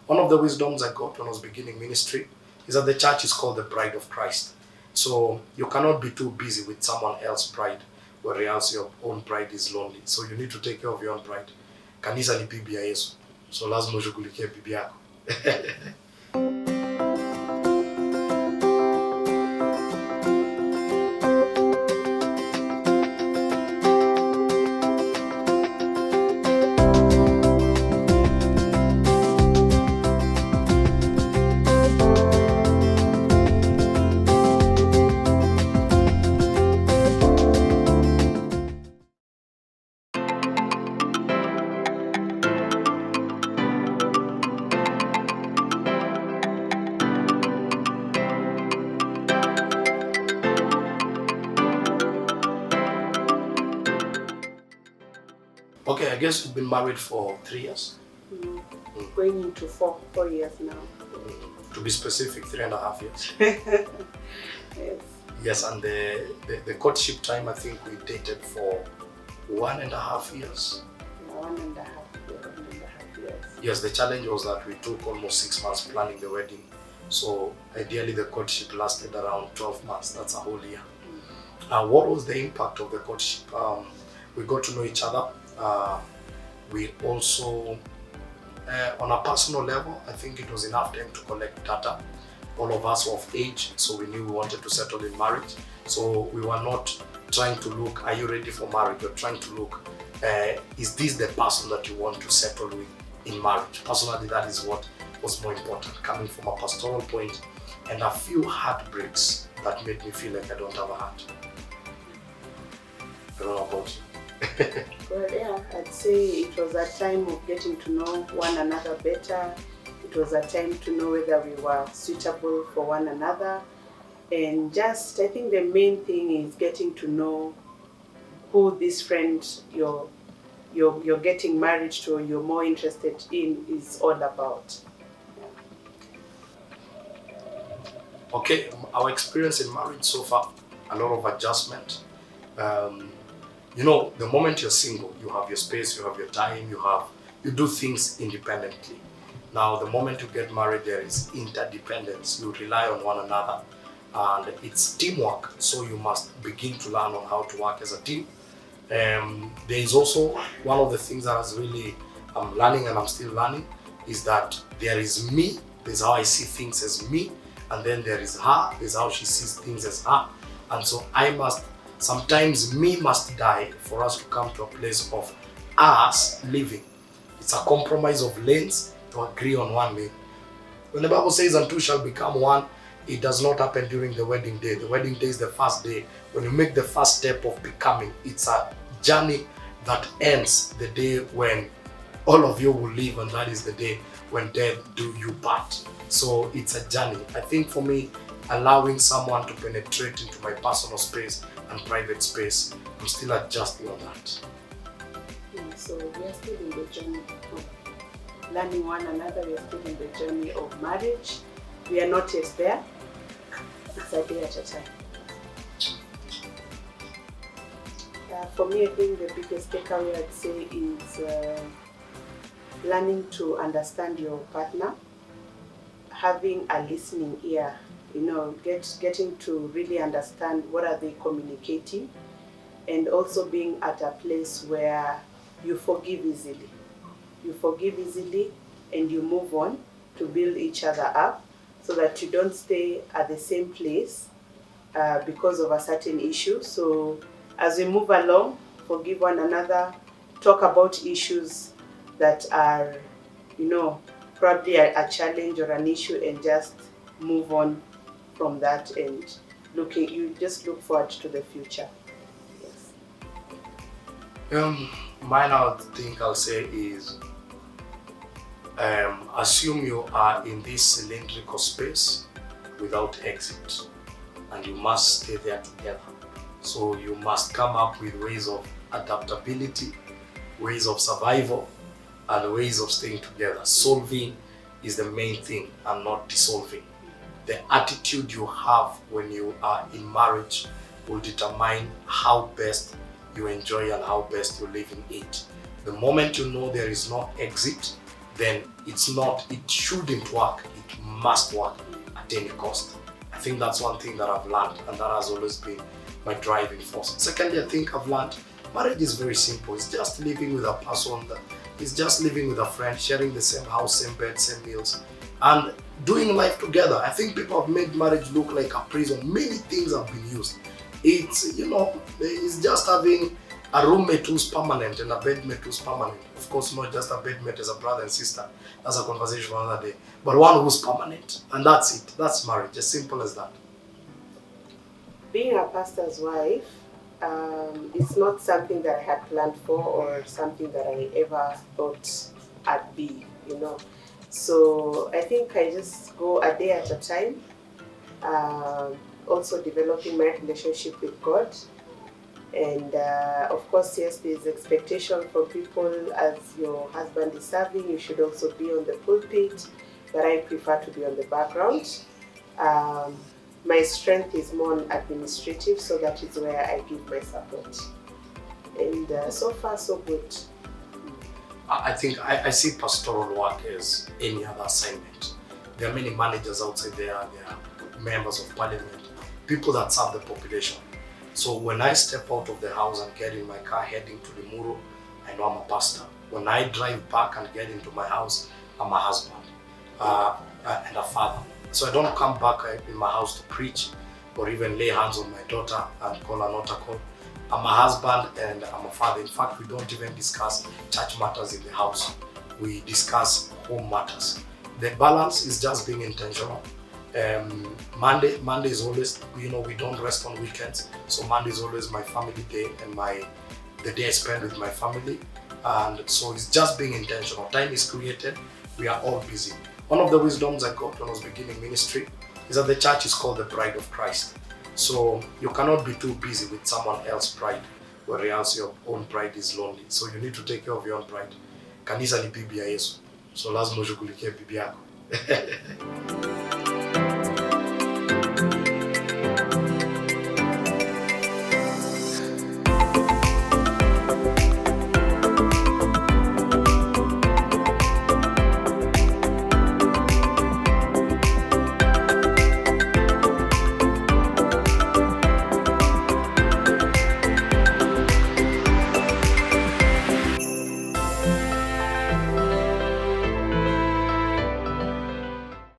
One of the wisdoms I got when I was beginning ministry is that the church is called the bride of Christ. So you cannot be too busy with someone else's bride, whereas your own bride is lonely. So you need to take care of your own bride. Kanisa ni bibi ya Yesu. So lazima ushughulikie bibi yako. Okay, I guess you've been married for 3 years? Going into four years now. To be specific, 3.5 years. Yes. Yes, and the courtship time, I think we dated for 1.5 years. Yeah, 1.5 years. Yes, the challenge was that we took almost 6 months planning the wedding. So ideally the courtship lasted around 12 months. That's a whole year. What was the impact of the courtship? We got to know each other. We also, on a personal level, I think it was enough time to collect data. All of us were of age, so we knew we wanted to settle in marriage. So we were not trying to look, are you ready for marriage? We're trying to look, is this the person that you want to settle with in marriage? Personally, that is what was more important, coming from a pastoral point, and a few heartbreaks that made me feel like I don't have a heart. I don't know about you. Well, yeah, I'd say it was a time of getting to know one another better. It was a time to know whether we were suitable for one another. And just, I think the main thing is getting to know who this friend you're getting married to or you're more interested in is all about. Okay, our experience in marriage so far, a lot of adjustment. You know, the moment you're single, you have your space, you have your time, you do things independently. Now, the moment you get married, there is interdependence. You rely on one another, and it's teamwork. So you must begin to learn on how to work as a team. There is also one of the things that is really I'm learning, and I'm still learning, is that there is me. There's how I see things as me, and then there is her. There's how she sees things as her, and so sometimes me must die for us to come to a place of us living. It's a compromise of lanes to agree on one lane. When the Bible says and two shall become one, it does not happen during the wedding day. The wedding day is the first day. When you make the first step of becoming, it's a journey that ends the day when all of you will leave, and that is the day when death do you part. So it's a journey. I think for me, allowing someone to penetrate into my personal space and private space, I'm still adjusting on that. Yeah, so we are still in the journey of learning one another. We are still in the journey of marriage. We are not yet there. It's a day at a time. For me, I think the biggest takeaway I'd say is learning to understand your partner, having a listening ear. You know, getting to really understand what are they communicating, and also being at a place where you forgive easily. You forgive easily and you move on to build each other up so that you don't stay at the same place because of a certain issue. So as we move along, forgive one another, talk about issues that are, you know, probably a challenge or an issue, and just move on from that, and you just look forward to the future. Yes. Mine, I think I'll say is assume you are in this cylindrical space without exit, and you must stay there together. So you must come up with ways of adaptability, ways of survival, and ways of staying together. Solving is the main thing, and not dissolving. The attitude you have when you are in marriage will determine how best you enjoy and how best you live in it. The moment you know there is no exit, then it shouldn't work. It must work at any cost. I think that's one thing that I've learned, and that has always been my driving force. Secondly, I think I've learned marriage is very simple. It's just living with a person, it's just living with a friend, sharing the same house, same bed, same meals, and doing life together. I think people have made marriage look like a prison. Many things have been used. It's, it's just having a roommate who's permanent and a bedmate who's permanent. Of course, not just a bedmate as a brother and sister. That's a conversation for another day. But one who's permanent. And that's it. That's marriage. As simple as that. Being a pastor's wife, it's not something that I had planned for or something that I ever thought I'd be, So I think I just go a day at a time. Also developing my relationship with God. And of course, yes, there's expectation from people as your husband is serving, you should also be on the pulpit, but I prefer to be on the background. My strength is more administrative, so that is where I give my support. And so far, so good. I think I see pastoral work as any other assignment. There are many managers outside there, there are members of parliament, people that serve the population. So when I step out of the house and get in my car heading to the Muro, I know I'm a pastor. When I drive back and get into my house, I'm a husband and a father. So I don't come back in my house to preach or even lay hands on my daughter and call an altar call. I'm a husband and I'm a father. In fact, we don't even discuss church matters in the house. We discuss home matters. The balance is just being intentional. Monday is always, we don't rest on weekends. So Monday is always my family day and the day I spend with my family. And so it's just being intentional. Time is created. We are all busy. One of the wisdoms I got when I was beginning ministry is that the church is called the bride of Christ. So you cannot be too busy with someone else's pride, whereas your own pride is lonely. So you need to take care of your own pride. Kanisa ni bibi ya Yesu. So lazima ushughulikie bibi yako.